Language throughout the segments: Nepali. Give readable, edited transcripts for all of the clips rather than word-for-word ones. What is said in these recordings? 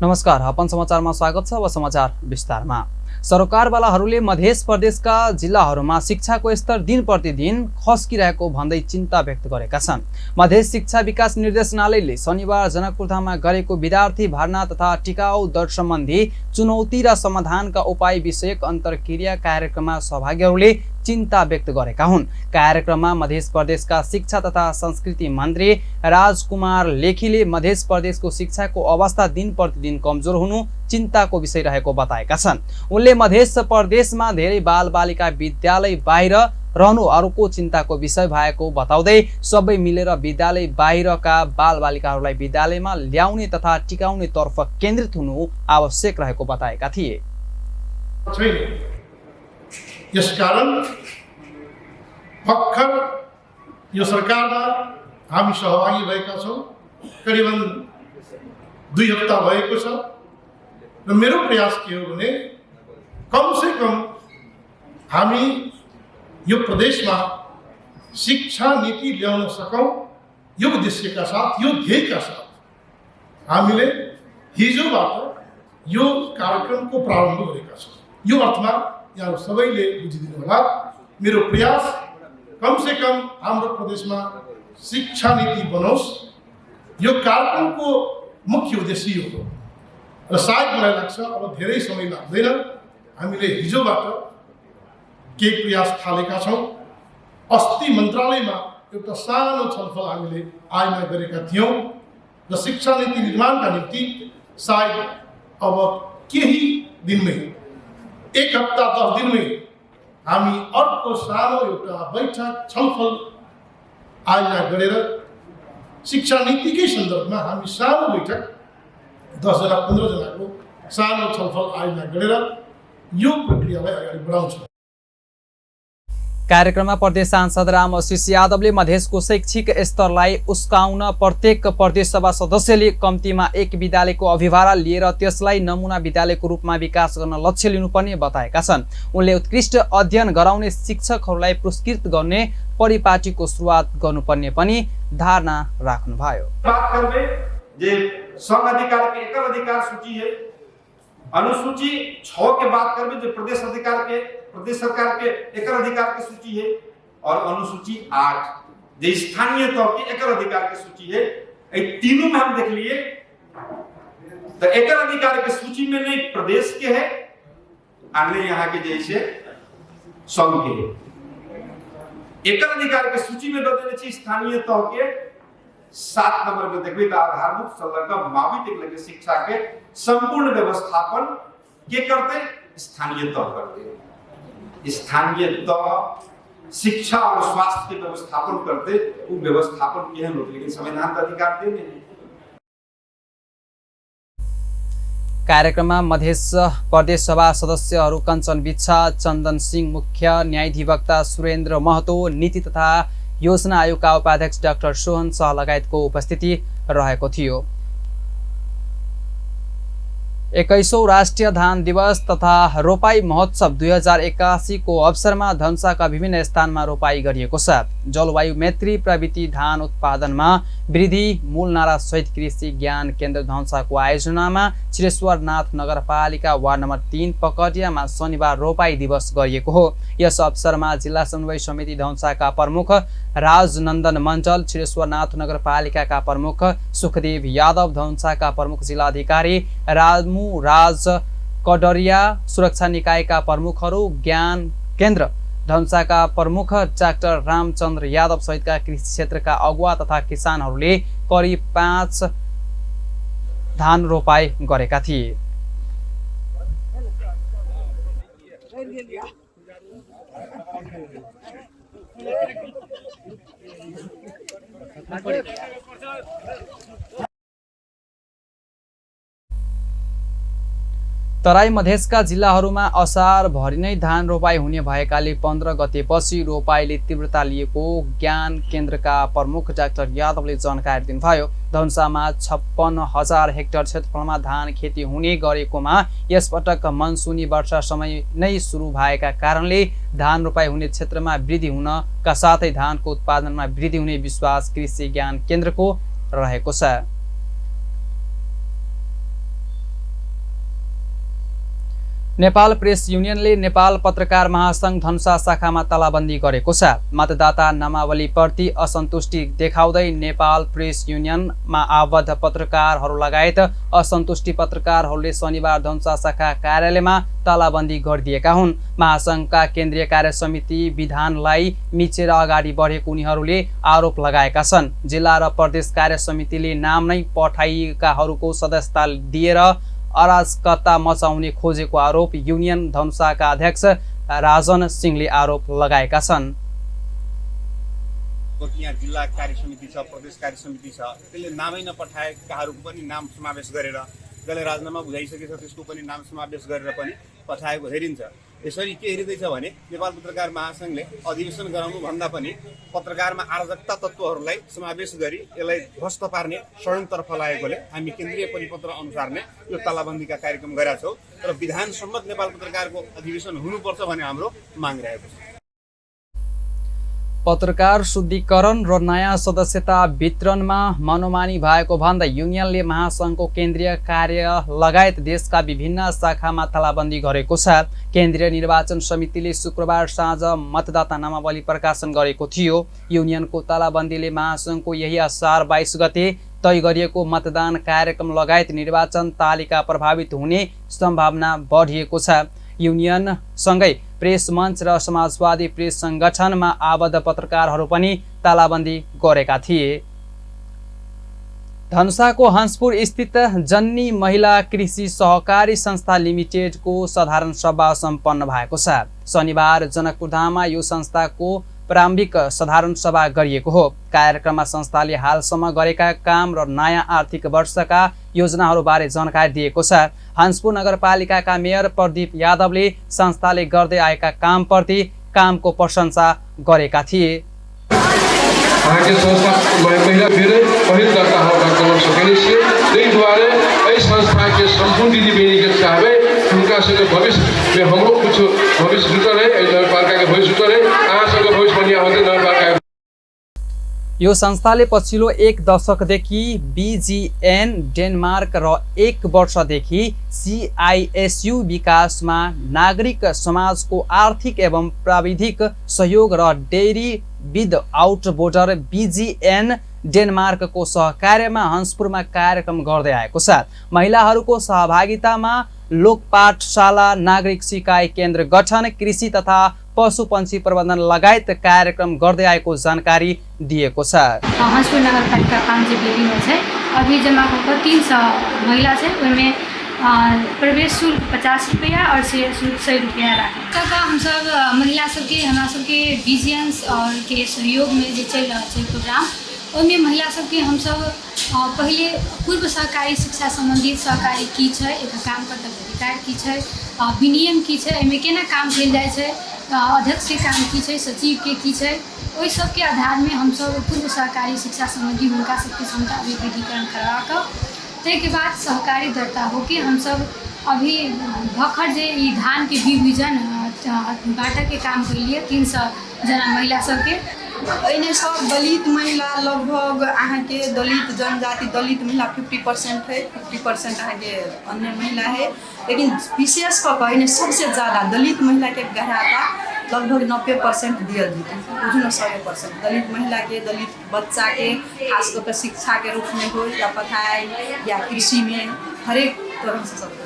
नमस्कार, अपन समाचारमा स्वागत छ। अब समाचार विस्तारमा। सरकारवालाहरूले मध्य प्रदेशका जिल्लाहरूमा शिक्षाको स्तर दिन प्रतिदिन खस्किरहेको भन्दै चिन्ता व्यक्त गरेका छन्। मध्य शिक्षा विकास निर्देशनालयले शनिबार जनकपुरधाममा गरेको विद्यार्थी भर्ना तथा टिकाउ दर सम्बन्धी चुनौती र समाधानका उपाय विषयक अन्तर्क्रिया कार्यक्रममा सहभागीहरूले चिन्ता व्यक्त गरेका हुन्। कार्यक्रममा मध्य प्रदेशका शिक्षा तथा संस्कृति मन्त्री राजकुमार लेखीले मध्य प्रदेशको शिक्षाको अवस्था दिन प्रतिदिन कमजोर हुनु चिन्ताको विषय रहेको बताएका छन्। उनले मध्य प्रदेशमा धेरै बालबालिका विद्यालय बाहिर रहनु अर्को चिन्ताको विषय भएको बताउँदै सबै मिलेर विद्यालय बाहिरका बालबालिकाहरूलाई विद्यालयमा ल्याउने तथा टिकाउने तर्फ केन्द्रित हुनु आवश्यक रहेको बताएका थिए। यसकारण भर्खर यो सरकारमा हामी सहभागी भएका छौँ। करिबन 2 हप्ता भएको छ र मेरो प्रयास के हो भने कम से कम हामी यो प्रदेशमा शिक्षा नीति ल्याउन सकौँ। यो उद्देश्यका साथ, यो ध्येयका साथ हामीले हिजोबाट यो कार्यक्रमको प्रारम्भ गरेका छौँ। यो अर्थमा यहाँ सबैले बुझिदिनु होला। मेरो प्रयास कम से कम हाम्रो प्रदेशमा शिक्षा नीति बनोस्, यो कार्यक्रमको मुख्य उद्देश्य यो हो। र सायद मलाई लाग्छ अब धेरै समय लाग्दैन। हामीले हिजोबाट केही प्रयास थालेका छौँ। अस्ति मन्त्रालयमा एउटा सानो छलफल हामीले आयोजना गरेका थियौँ र शिक्षा नीति निर्माणका निम्ति सायद अब केही दिनमै, 1 हप्ता 10 दिनमै हामी अर्को सानो एउटा बैठक छलफल आयोजना गरेर शिक्षा नीतिकै सन्दर्भमा हामी सानो बैठक 10 जना 15 जनाको सानो छलफल आयोजना गरेर यो प्रक्रियालाई अगाडि बढाउँछौँ। कार्यक्रममा प्रदेश सांसद रामआशिष यादवले मधेसको शैक्षिक स्तरलाई उस्काउन प्रत्येक प्रदेश सभा सदस्यले कम्तीमा 1 विद्यालयको अभिभारा लिएर त्यसलाई नमुना विद्यालयको रूपमा विकास गर्न लक्ष्य लिनुपर्ने बताएका छन्। उनले उत्कृष्ट अध्ययन गराउने शिक्षकहरूलाई पुरस्कृत गर्ने परिपाटीको सुरुवात गर्नुपर्ने पनि धारणा राख्नुभयो। बात करबे जे संघ अधिकार के एकल अधिकार सूची है, अनुसूची 6 के बात करबे जो प्रदेश सरकार के एकल अधिकार की सूची है, और अनुसूची 8 जो स्थानीय तौर के एकल अधिकार की सूची है। तीनों में हम देख लिए तो एकल अधिकार की सूची में नहीं प्रदेश के है, अन्य यहाँ के जैसे संघ के है। एकल अधिकार की सूची में बदलने चाहिए स्थानीय तौर के 7 नंबर में देखिए तो आधारभूत संलग्न मावित लगे शिक्षा के संपूर्ण व्यवस्थापन के करते स्थानीय तौर करते, स्थानीय तौर शिक्षा और स्वास्थ्य के व्यवस्थापन करते, वो व्यवस्थापन के हैं लोग, लेकिन संविधान का अधिकार देने नहीं। कार्यक्रममा मध्य प्रदेश सभा सदस्यहरू कञ्चन बिच्छा, चन्दन सिंह, मुख्य न्यायाधिवक्ता सुरेन्द्र महतो, नीति तथा योजना आयोगका उपाध्यक्ष डाक्टर सोहन शाह लगायतको उपस्थिति रहेको थियो। 21औं राष्ट्रिय धान दिवस तथा रोपाई महोत्सव 2081 को अवसरमा धनुषाका विभिन्न स्थानमा रोपाई गरिएको छ। जलवायु मैत्री प्रवृत्ति धान उत्पादनमा वृद्धि मूल नारा सहित कृषि ज्ञान केन्द्र धनुषाको आयोजनामा श्रीश्वरनाथ नगरपालिका वार्ड नम्बर 3 पकडियामा शनिबार रोपाई दिवस गरिएको हो। यस अवसरमा जिल्ला समन्वय समिति धनुषाका प्रमुख राजनन्दन मण्डल, श्रीश्वरनाथ नगरपालिकाका प्रमुख सुखदेव यादव, धनुषाका प्रमुख जिल्लाधिकारी राज कडरिया, सुरक्षा निकायका प्रमुखहरू, ज्ञान केन्द्र धनुषाका प्रमुख डाक्टर रामचन्द्र यादव सहितका कृषि क्षेत्रका अगुवा तथा किसानहरूले करिब 5 धान रोपाई गरेका थिए। तराई मधेसका जिल्लाहरूमा असार भरि नै धान रोपाई हुने भएकाले 15 गतेपछि रोपाईले तीव्रता लिएको ज्ञान केन्द्रका प्रमुख डाक्टर यादवले जानकारी दिनुभयो। धनुषामा 56,000 हेक्टर क्षेत्रफलमा धान खेती हुने गरेकोमा यसपटक मनसुनी वर्षा समय नै सुरु भएका कारणले धान रोपाई हुने क्षेत्रमा वृद्धि हुनका साथै धानको उत्पादनमा वृद्धि हुने विश्वास कृषि ज्ञान केन्द्रको रहेको छ। नेपाल प्रेस युनियनले नेपाल पत्रकार महासंघ धनुषा शाखामा तालाबन्दी गरेको छ। मतदाता नामावलीप्रति असन्तुष्टि देखाउँदै नेपाल प्रेस युनियनमा आबद्ध पत्रकारहरू लगायत असन्तुष्टि पत्रकारहरूले शनिबार धनुषा शाखा कार्यालयमा तालाबन्दी गरिदिएका हुन्। महासंघका केन्द्रीय कार्य समिति विधानलाई मिचेर अगाडि बढेको उनीहरूले आरोप लगाएका छन्। जिल्ला र प्रदेश कार्य समितिले नाम नै पठाइएकाहरूको सदस्यता दिएर अराजकता मचाउने खोजेको आरोप युनियन धनुषाका अध्यक्ष राजन सिंहले आरोप लगाएका छन्। यहाँ जिल्ला कार्य समिति छ, प्रदेश कार्य समिति छ, त्यसले नामै नपठाएकाहरूको पनि नाम समावेश गरेर, जसले राजीनामा बुझाइसकेछ त्यसको पनि नाम समावेश गरेर पनि पठाएको हेरिन्छ। यसरी के हेरिँदैछ भने नेपाल पत्रकार महासंघले अधिवेशन गराउनु भन्दा पनि पत्रकारमा अराजकता तत्त्वहरूलाई समावेश गरी यसलाई ध्वस्त पार्ने षड्यन्त्रतर्फ लागेकोले हामी केन्द्रीय परिपत्र अनुसार नै यो तालाबन्दीका कार्यक्रम गरेका छौँ र विधान सम्मत नेपाल पत्रकारको अधिवेशन हुनुपर्छ भन्ने हाम्रो माग रहेको छ। पत्रकार शुद्धिकरण र नयाँ सदस्यता वितरणमा मनोमानी भएको भन्दै युनियनले महासंघको केन्द्रीय कार्य लगायत देशका विभिन्न शाखामा तालाबन्दी गरेको छ। केन्द्रीय निर्वाचन समितिले शुक्रबार साँझ मतदाता नामावली प्रकाशन गरेको थियो। युनियनको तालाबन्दीले महासंघको यही असार 22 गते तय गरिएको मतदान कार्यक्रम लगायत निर्वाचन तालिका प्रभावित हुने सम्भावना बढिएको छ। युनियनसँगै प्रेस मञ्च र समाजवादी प्रेस संगठनमा आबद्ध पत्रकारहरू पनि तालाबन्दी गरेका थिए। धनुषाको हंसपुर स्थित जन्नी महिला कृषि सहकारी संस्था लिमिटेडको साधारण सभा सम्पन्न भएको छ। शनिबार जनकपुरधाममा यो संस्थाको प्रारम्भिक साधारण सभा गरिएको हो। कार्यक्रममा संस्थाले हालसम्म गरेका काम र नयाँ आर्थिक वर्षका योजनाहरूबारे जानकारी दिएको छ। हंसपुर नगरपालिकाका मेयर प्रदीप यादवले संस्थाले गर्दै आएका कामप्रति कामको प्रशंसा गरेका थिए। आगे संस्था महिला धेरै पहिलकर्ता गर्न सकिने छे। त्यही द्वारा इस संस्था के संपूर्ण दिदीबहिनी के चाहबे उनका संगे भविष्य में हमरो कुछ भविष्य जुटल है। नगरपालिका के भविष्य जुटल है। आहाँ संगे भविष्य बनिया होते नगरपालिका। यो संस्थाले पछिल्लो 1 दशकदेखि BGN डेनमार्क र 1 वर्षदेखि CISU विकासमा नागरिक समाजको आर्थिक एवं प्राविधिक सहयोग र डेरी विदआउट बोर्डर BGN डेनमार्कको सहकार्यमा हंसपुरमा कार्यक्रम गर्दै आएको छ। महिलाहरूको सहभागितामा लोकपाठशाला, नागरिक सिकाइ केन्द्र गठन, कृषि तथा पशु पंक्षी प्रबन्धन लगायत कार्यक्रम गर्दै आएको जानकारी दिएको छ। हंसपुर नगरपालिका 5 बिल्डिंग है। अभी जमा होकर 300 महिला है। उनमें प्रवेश शुल्क 50 रुपया और शेयर शुल्क 100 रुपया रहा। तब हम सब महिला सबके हमरा सबके BGN और के सहयोग में जो चल रहा है प्रोग्राम, उसमें महिला सबके हम सब पहले पूर्व सहकारी शिक्षा संबंधित सहकारी की है, एक काम करता अधिकार की है, विनियम की है, एहिमे केना काम कल जाए है, अध्यक्ष के काम की है, सचिव के की है, वही सब के आधार में हम सब पूर्व सहकारी शिक्षा संबंधी उनका सबके क्षमता अभिवृद्धिकरण करवा कर के बाद सहकारी दर्ता होके हम सब अभी भखर जे धान के विभाजन बाटा के काम कर लिए 300 जना महिला सबके। एने सब दलित महिला लगभग अहाँ के दलित जनजाति दलित महिला 50% है, 50% अहाँ के अन्य महिला है। लेकिन विशेष कर एने सबसे ज़्यादा दलित महिला के गहराता लगभग 90% दिया बुझ्नु 100% दलित महिला के, दलित बच्चा के, खास करके शिक्षा के रूप में हो या पढ़ाई या कृषि में हरेक तरह से सब।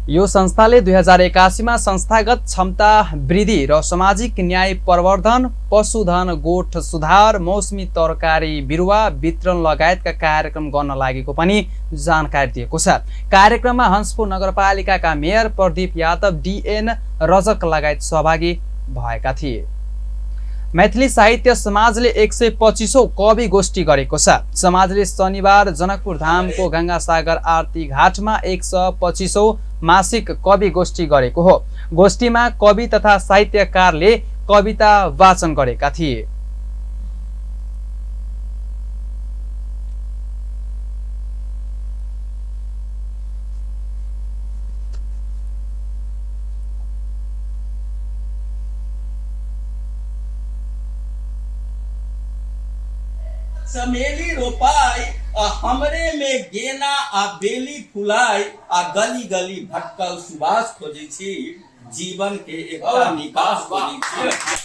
यो संस्थाले 2081 मा संस्थागत क्षमता वृद्धि र सामाजिक न्याय प्रवर्धन, पशुधन गोठ सुधार, मौसमी तरकारी बिरुवा वितरण लगायतका कार्यक्रम गर्न लागेको पनि जानकारी दिएको छ। कार्यक्रममा हंसपुर नगरपालिकाका मेयर प्रदीप यादव, DN रजक लगायत सहभागी भएका थिए। मैथिली साहित्य समाजले 125औं कवि गोष्ठी गरेको छ। समाजले शनिबार जनकपुर धामको गंगासागर आरती घाटमा 125औं मासिक कवि गोष्ठी गरेको हो। गोष्ठीमा कवि तथा साहित्यकारले कविता वाचन गरेका थिए। समेली रोपाई हमरे में गेना आ बेली फुलाय आ गली गली भटकल सुबास खोजै छी, जीवन के एकटा निकास खोजै छी।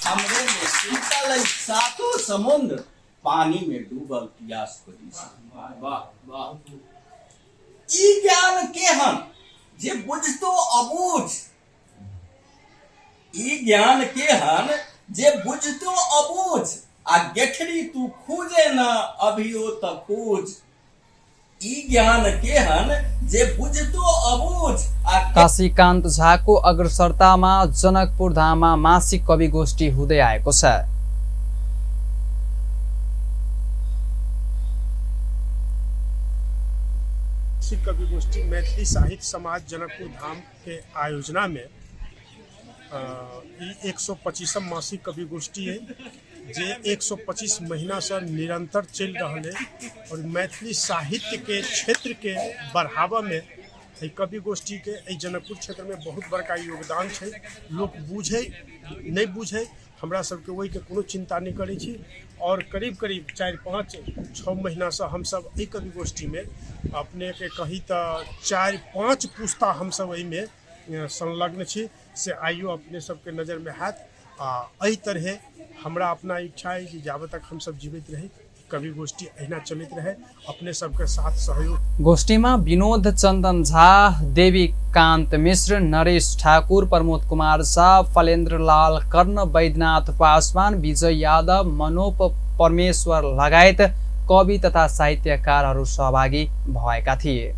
हमरे में शीतल सातो समुद्र, पानी में डूबल प्यास खोजै छी। वाह वाह, ई ज्ञान केहन जे बुझतो अबूझ, ई ज्ञान केहन जे बुझतो अबूझ, आ गेठरी तू खोजे न अभियो त खोज। ई ज्ञान केहन जे बुझतो अबूझ आ काशीकान्त झाको अग्रसरतामा जनकपुर धाममा मासिक कवि गोष्ठी हुँदै आएको छ। कवि गोष्ठी मैथिली साहित्य समाज जनकपुर धाम के आयोजना में 125 मासिक कवि गोष्ठी है जे 125 महीना से निरंतर चल रहा है और मैथिली साहित्य के क्षेत्र के बढ़ावा में कवि गोष्ठी के जनकपुर क्षेत्र में बहुत बड़का योगदान है। लोग बुझे नहीं बुझे हमरा सबके वही के कोनो चिंता नहीं करै छी और करीब करीब 4-5-6 महीना से हम सब एहि कवि गोष्ठी में अपने के कही तो 4-5 पुस्ता हम सब एहि में संलग्न छी से आइयो अपने सबके नज़र में हैत। एहि तरह हमरा अपना इच्छा है कि जाबत तक हम सब जीवित रही कवि गोष्ठी अहिना चलित रहे, अपने सबके साथ सहयोग। गोष्ठीमा विनोद चन्दन झा, देवी कान्त मिश्र, नरेश ठाकुर, प्रमोद कुमार शाह, फलेन्द्र लाल कर्ण, वैद्यनाथ पासवान, विजय यादव, मनोप परमेश्वर लगायत कवि तथा साहित्यकारहरू सहभागी भएका थिए।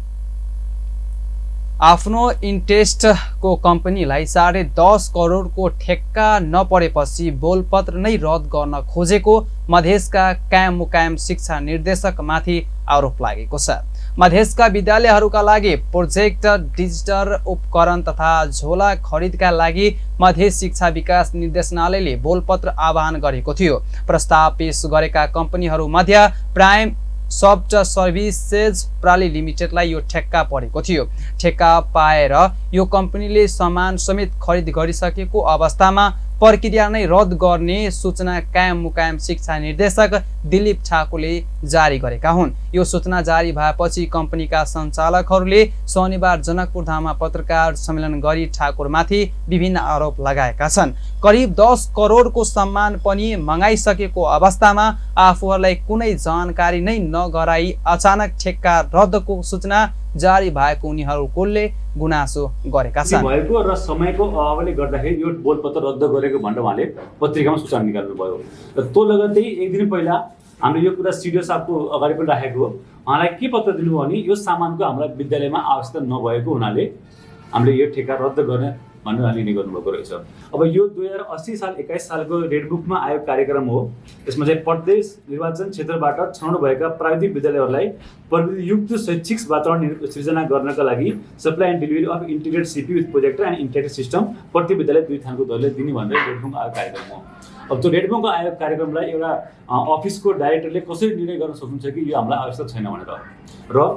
आफ्नो इन्ट्रेस्टको कम्पनीलाई 10.5 करोडको ठेक्का नपरेपछि बोलपत्र नै रद्द गर्न खोजेको मधेसका कायम मुकायम शिक्षा निर्देशकमाथि आरोप लागेको छ। मधेसका विद्यालयहरूका लागि प्रोजेक्ट, डिजिटल उपकरण तथा झोला खरिदका लागि मधेस शिक्षा विकास निर्देशनालयले बोलपत्र आह्वान गरेको थियो। प्रस्ताव पेश गरेका कम्पनीहरू मध्ये प्राइम सफ्ट सर्भिसेज प्राली लिमिटेडलाई यो ठेक्का परेको थियो। ठेक्का पाएर यो कम्पनीले सामान समेत खरिद गरिसकेको अवस्थामा प्रक्रिया नै रद्द गर्ने सूचना कायम मुकायम शिक्षा निर्देशक दिलीप ठाकुरले जारी गरेका हुन्। यो सूचना जारी भएपछि कम्पनीका सञ्चालकहरूले शनिबार जनकपुर धाममा पत्रकार सम्मेलन गरी ठाकुरमाथि विभिन्न आरोप लगाएका छन्। करिब 10 करोडको सामान पनि मगाइसकेको अवस्थामा आफूहरूलाई कुनै जानकारी नै नगराई अचानक ठेक्का रद्दको सूचना जारी भएको उनीहरूले गुनासो गरेका छन्। भएको र समयको अभावले गर्दाखेरि यो बोलपत्र रद्द गरेको भनेर उहाँले पत्रिकामा सूचना निकाल्नु भयो र त्यो लगत्तै एक दिन पहिला हामीले यो कुरा सिडिओ साहबको अगाडि पनि राखेको हो। उहाँलाई के पत्र दिनुभयो भने यो सामानको हाम्रो विद्यालयमा आवश्यकता नभएको हुनाले हामीले यो ठेक्का रद्द गर्ने भनेर लिने गर्नुभएको रहेछ। अब यो 2080 साल 21 सालको रेडबुकमा आएको कार्यक्रम हो। यसमा चाहिँ प्रदेश निर्वाचन क्षेत्रबाट छनौट भएका प्राविधिक विद्यालयहरूलाई प्रविधियुक्त शैक्षिक वातावरण सृजना गर्नका लागि supply and delivery of integrated CP with projector and integrated system प्रति विद्यालय 2 थानको दरले दिने भनेर रेडबुकमा आएको कार्यक्रम हो। अब त्यो रेडबुकमा आएको कार्यक्रमलाई एउटा अफिसको डाइरेक्टरले कसरी निर्णय गर्न सक्नुहुन्छ कि यो हामीलाई आवश्यक छैन भनेर र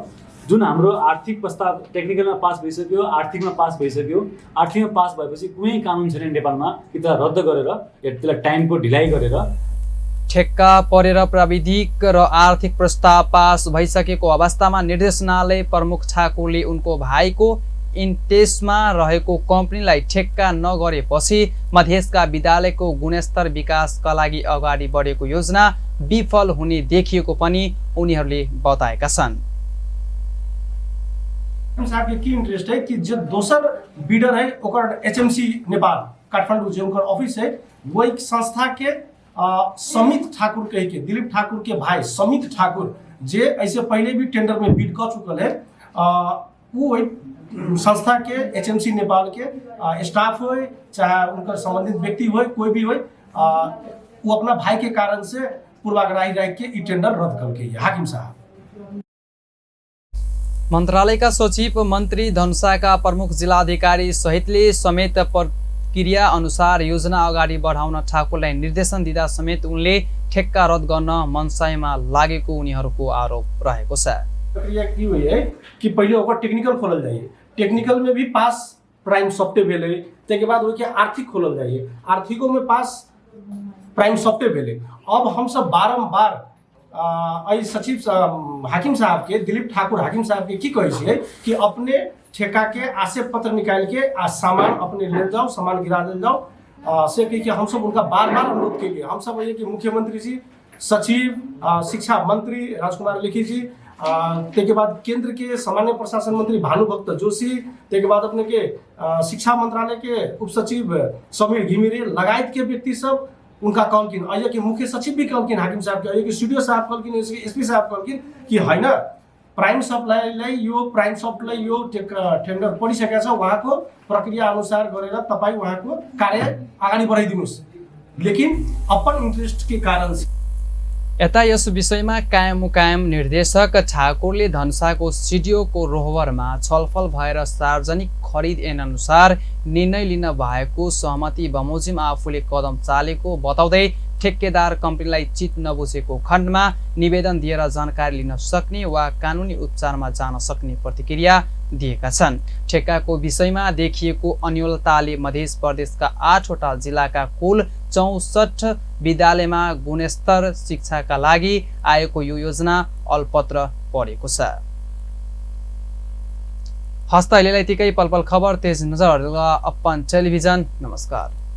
जुन हाम्रो आर्थिक प्रस्ताव टेक्निकलमा पास भइसक्यो, आर्थिकमा पास भइसक्यो, आर्थिकमा पास भएपछि कुनै कानुन छैन नेपालमा कि त रद्द गरेर त्यसलाई टाइमको ढिलाइ गरेर ठेक्का परेर प्राविधिक र आर्थिक प्रस्ताव पास भइसकेको अवस्थामा निर्देशनालय प्रमुख ठाकुरले उनको भाइको इन्टेसमा रहेको कम्पनीलाई ठेक्का नगरेपछि मधेसका विद्यालयको गुणस्तर विकासका लागि अगाडि बढेको योजना विफल हुने देखिएको पनि उनीहरूले बताएका छन्। साहब के की इंटरेस्ट है कि जो दोसर बीडर है ओकर एचएमसी नेपाल काठमांडू जो उनका ऑफिस है वो एक संस्था के समित ठाकुर कह के दिलीप ठाकुर के भाई समित ठाकुर जे ऐसे पहले भी टेंडर में बीड कर चुकल है। वो संस्था के एचएमसी नेपाल के स्टाफ हो चाहे उनका संबंधित व्यक्ति हो कोई भी हो वो अपना भाई के कारण से पूर्वाग्रही रह के ई टेंडर रद्द कर के हाकिम साहब। मन्त्रालयका सचिव मन्त्री धनुषाका प्रमुख जिल्लाधिकारी सहितले समेत प्रक्रिया अनुसार योजना अगाडि बढाउन ठाकुरलाई निर्देशन दिँदा समेत उनले ठेक्का रद्द गर्न मनसायमा लागेको उनीहरूको आरोप रहेको छ। प्रक्रिया की हुई है कि पहले ओकर टेक्निकल खोलल जाइए, टेक्निकल में भी पास प्राइम सॉफ्टवेयर भेले, तेके बाद ओके आर्थिक खोलल जाइए, आर्थिकों में पास प्राइम सॉफ्टवेयर भेले। अब हम सब बारंबार सचिव हाकिम साहब के दिलीप ठाकुर हाकिम साहब के की कहे छियै कि अपने ठेका के आक्षेप पत्र निकाल के सामान अपने ले जाओ, सामान गिरा ले जाओ से कही कि हम सब उनका बार बार अनुरोध के लिए हम सब ये कि मुख्यमंत्री जी, सचिव, शिक्षा मंत्री राजकुमार लिखी जी, के बाद केंद्र के सामान्य प्रशासन मंत्री भानुभक्त जोशी, के बाद अपने के शिक्षा मंत्रालय के उप सचिव समीर घिमिरे लगायत के व्यक्ति सब उनका कहलकिन, अहिया के मुख्य सचिव भी कहलकिन हाकिम साहब के, अहिया के सीडीओ साहब कहलकिन, एसपी साहब कहलकिन कि हैन प्राइम सप्लाईलाई यो टेन्डर पडिसकेको छ, उहाँको प्रक्रिया अनुसार गरेर तपाईँ उहाँको कार्य अगाडि बढाइदिनुहोस्, लेकिन अपन इन्ट्रेस्ट के कारण यता यस विषयमा कायम मुकायम निर्देशक ठाकुरले धनुषाको सिडिओको रोहबरमा छलफल भएर सार्वजनिक खरिद ऐन अनुसार निर्णय लिन भएको सहमति बमोजिम आफूले कदम चालेको बताउँदै ठेक्केदार कम्पनीलाई चित नबुझेको खण्डमा निवेदन दिएर जानकारी लिन सक्ने वा कानुनी उपचारमा जान सक्ने प्रतिक्रिया दिएका छन्। ठेक्काको विषयमा देखिएको अन्योलताले मध्य प्रदेशका 8वटा जिल्लाका कुल 64 विद्यालयमा गुणस्तर शिक्षाका लागि आएको यो योजना अलपत्र परेको छ। हस्त अहिलेलाई यतिकै पलपल खबर तेज नजर अपन टेलिभिजन। नमस्कार।